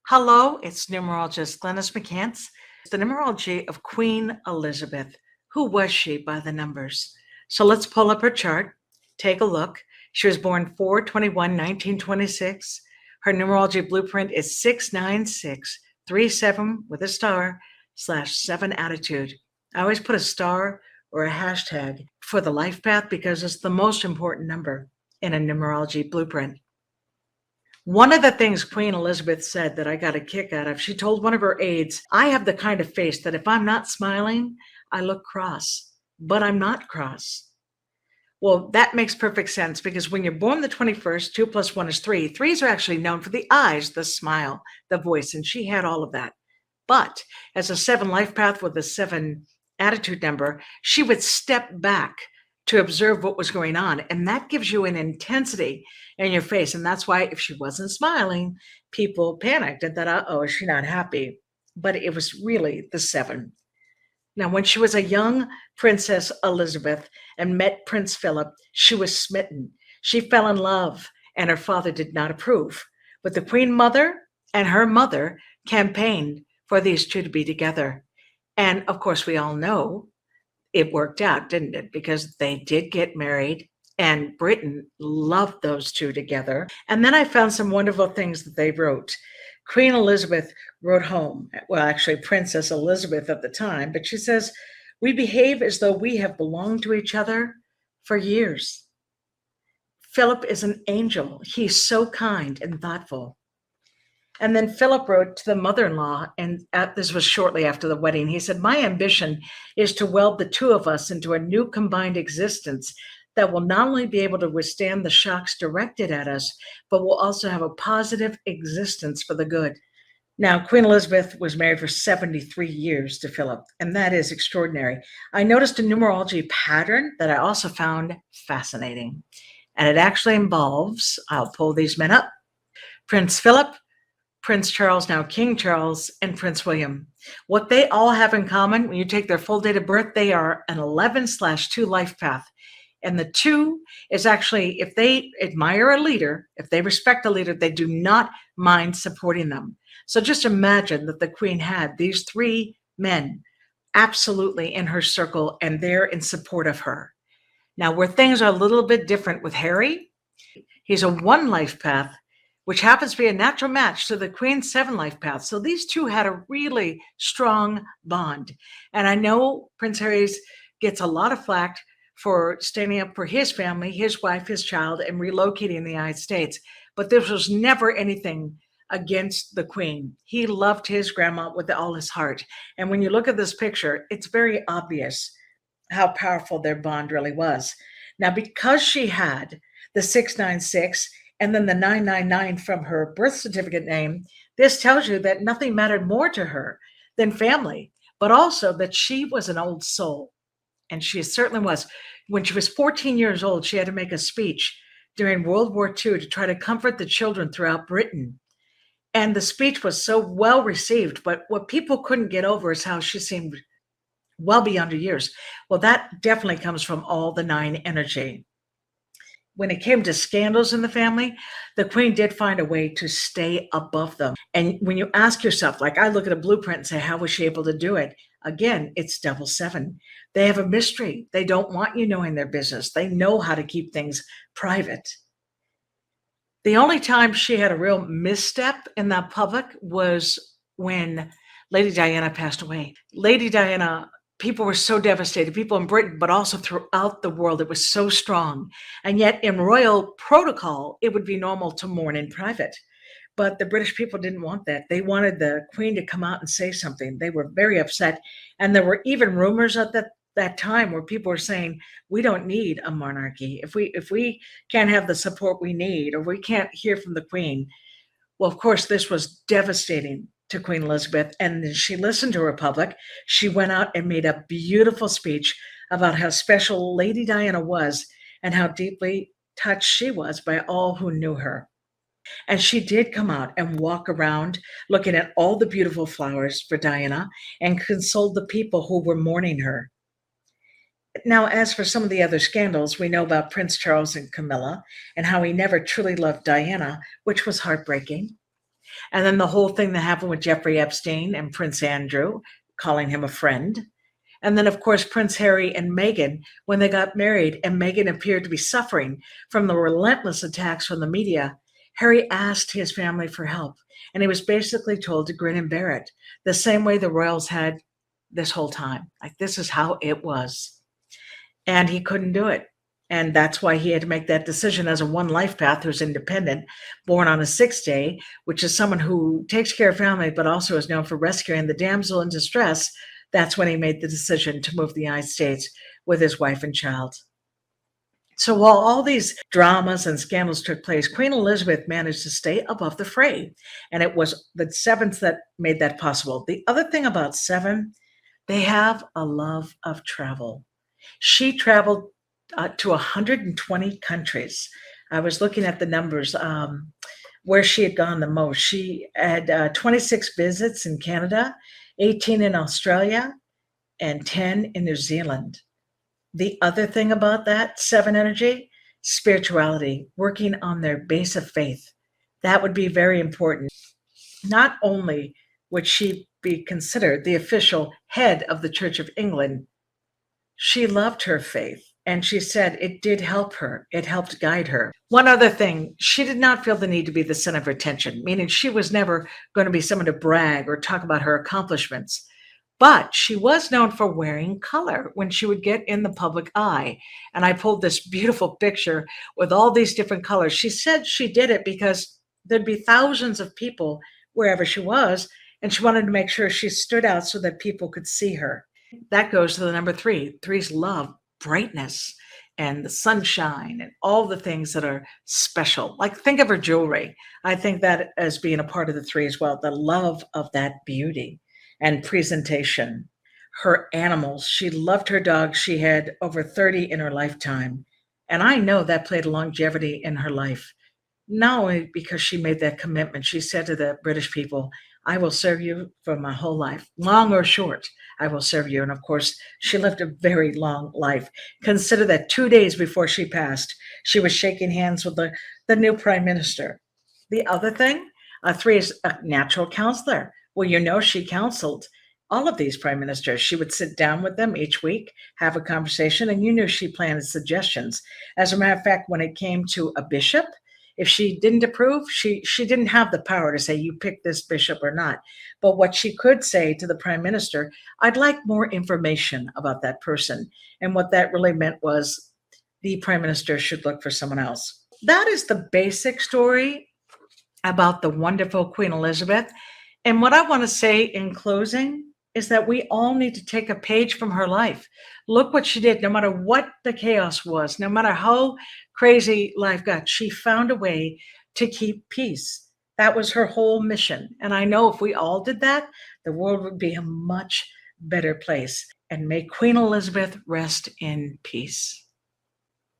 Hello, it's Numerologist Glynis McCants. The numerology of Queen Elizabeth. Who was she by the numbers? So let's pull up her chart, take a look. She was born 4/21/1926. Her numerology blueprint is 69637 with a star /7 attitude. I always put a star or a hashtag for the life path because it's the most important number in a numerology blueprint. One of the things Queen Elizabeth said that I got a kick out of, she told one of her aides, I have the kind of face that if I'm not smiling, I look cross, but I'm not cross. Well, that makes perfect sense because when you're born the 21st, 2 plus 1 is 3. Threes are actually known for the eyes, the smile, the voice, and she had all of that. But as a 7 life path with a 7 attitude number, she would step back to observe what was going on. And that gives you an intensity in your face. And that's why if she wasn't smiling, people panicked and thought, uh-oh, is she not happy? But it was really the 7. Now, when she was a young Princess Elizabeth and met Prince Philip, she was smitten. She fell in love, and her father did not approve. But the Queen Mother and her mother campaigned for these two to be together. And of course, we all know it worked out, didn't it? Because they did get married, and Britain loved those two together. And then I found some wonderful things that they wrote. Queen Elizabeth wrote home, well, actually Princess Elizabeth at the time, but she says, we behave as though we have belonged to each other for years. Philip is an angel. He's so kind and thoughtful. And then Philip wrote to the mother-in-law, and this was shortly after the wedding. He said, my ambition is to weld the two of us into a new combined existence that will not only be able to withstand the shocks directed at us, but will also have a positive existence for the good. Now, Queen Elizabeth was married for 73 years to Philip, and that is extraordinary. I noticed a numerology pattern that I also found fascinating, and it actually involves, I'll pull these men up, Prince Philip, Prince Charles, now King Charles, and Prince William. What they all have in common, when you take their full date of birth, they are an 11/2 life path. And the 2 is actually, if they admire a leader, if they respect a leader, they do not mind supporting them. So just imagine that the Queen had these 3 men absolutely in her circle, and they're in support of her. Now, where things are a little bit different with Harry, he's a 1 life path, which happens to be a natural match to the Queen's 7 life path. So these 2 had a really strong bond. And I know Prince Harry gets a lot of flack for standing up for his family, his wife, his child, and relocating in the United States. But this was never anything against the Queen. He loved his grandma with all his heart. And when you look at this picture, it's very obvious how powerful their bond really was. Now, because she had the 696 and then the 999 from her birth certificate name, this tells you that nothing mattered more to her than family, but also that she was an old soul. And she certainly was. When she was 14 years old, she had to make a speech during World War II to try to comfort the children throughout Britain. And the speech was so well received, but what people couldn't get over is how she seemed well beyond her years. Well, that definitely comes from all the 9 energy. When it came to scandals in the family, the Queen did find a way to stay above them. And when you ask yourself, like I look at a blueprint and say, how was she able to do it? Again, it's double 7. They have a mystery. They don't want you knowing their business. They know how to keep things private. The only time she had a real misstep in the public was when Lady Diana passed away. Lady Diana, people were so devastated, people in Britain, but also throughout the world. It was so strong. And yet in royal protocol, it would be normal to mourn in private. But the British people didn't want that. They wanted the Queen to come out and say something. They were very upset. And there were even rumors at that time where people were saying, we don't need a monarchy. If we can't have the support we need, or we can't hear from the Queen. Well, of course, this was devastating to Queen Elizabeth, and she listened to her public. She went out and made a beautiful speech about how special Lady Diana was and how deeply touched she was by all who knew her. And she did come out and walk around looking at all the beautiful flowers for Diana and consoled the people who were mourning her. Now, as for some of the other scandals, we know about Prince Charles and Camilla and how he never truly loved Diana, which was heartbreaking. And then the whole thing that happened with Jeffrey Epstein and Prince Andrew, calling him a friend. And then, of course, Prince Harry and Meghan, when they got married and Meghan appeared to be suffering from the relentless attacks from the media, Harry asked his family for help. And he was basically told to grin and bear it, the same way the royals had this whole time. Like, this is how it was. And he couldn't do it. And that's why he had to make that decision as a one life path who's independent, born on a 6th day, which is someone who takes care of family, but also is known for rescuing the damsel in distress. That's when he made the decision to move to the United States with his wife and child. So while all these dramas and scandals took place, Queen Elizabeth managed to stay above the fray. And it was the 7th that made that possible. The other thing about 7, they have a love of travel. She traveled to 120 countries. I was looking at the numbers where she had gone the most. She had 26 visits in Canada, 18 in Australia, and 10 in New Zealand. The other thing about that 7 energy, spirituality, working on their base of faith. That would be very important. Not only would she be considered the official head of the Church of England, she loved her faith. And she said it did help her. It helped guide her. One other thing, she did not feel the need to be the center of attention, meaning she was never going to be someone to brag or talk about her accomplishments. But she was known for wearing color when she would get in the public eye. And I pulled this beautiful picture with all these different colors. She said she did it because there'd be thousands of people wherever she was, and she wanted to make sure she stood out so that people could see her. That goes to the number 3. 3's love, brightness, and the sunshine, and all the things that are special. Like, think of her jewelry. I think that as being a part of the 3 as well, the love of that beauty and presentation. Her animals, she loved her dogs. She had over 30 in her lifetime. And I know that played a longevity in her life, not only because she made that commitment. She said to the British people, I will serve you for my whole life, long or short. I will serve you. And of course, she lived a very long life. Consider that 2 days before she passed, she was shaking hands with the new prime minister. The other thing, 3 is a natural counselor. Well, you know, she counseled all of these prime ministers. She would sit down with them each week, have a conversation, and you knew she planted suggestions. As a matter of fact, when it came to a bishop, if she didn't approve, she didn't have the power to say, you pick this bishop or not. But what she could say to the prime minister, I'd like more information about that person. And what that really meant was the prime minister should look for someone else. That is the basic story about the wonderful Queen Elizabeth. And what I want to say in closing is that we all need to take a page from her life. Look what she did, no matter what the chaos was, no matter how crazy life got, she found a way to keep peace. That was her whole mission. And I know if we all did that, the world would be a much better place. And may Queen Elizabeth rest in peace.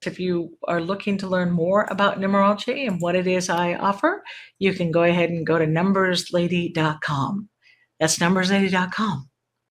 If you are looking to learn more about numerology and what it is I offer, you can go ahead and go to numberslady.com. That's numberslady.com.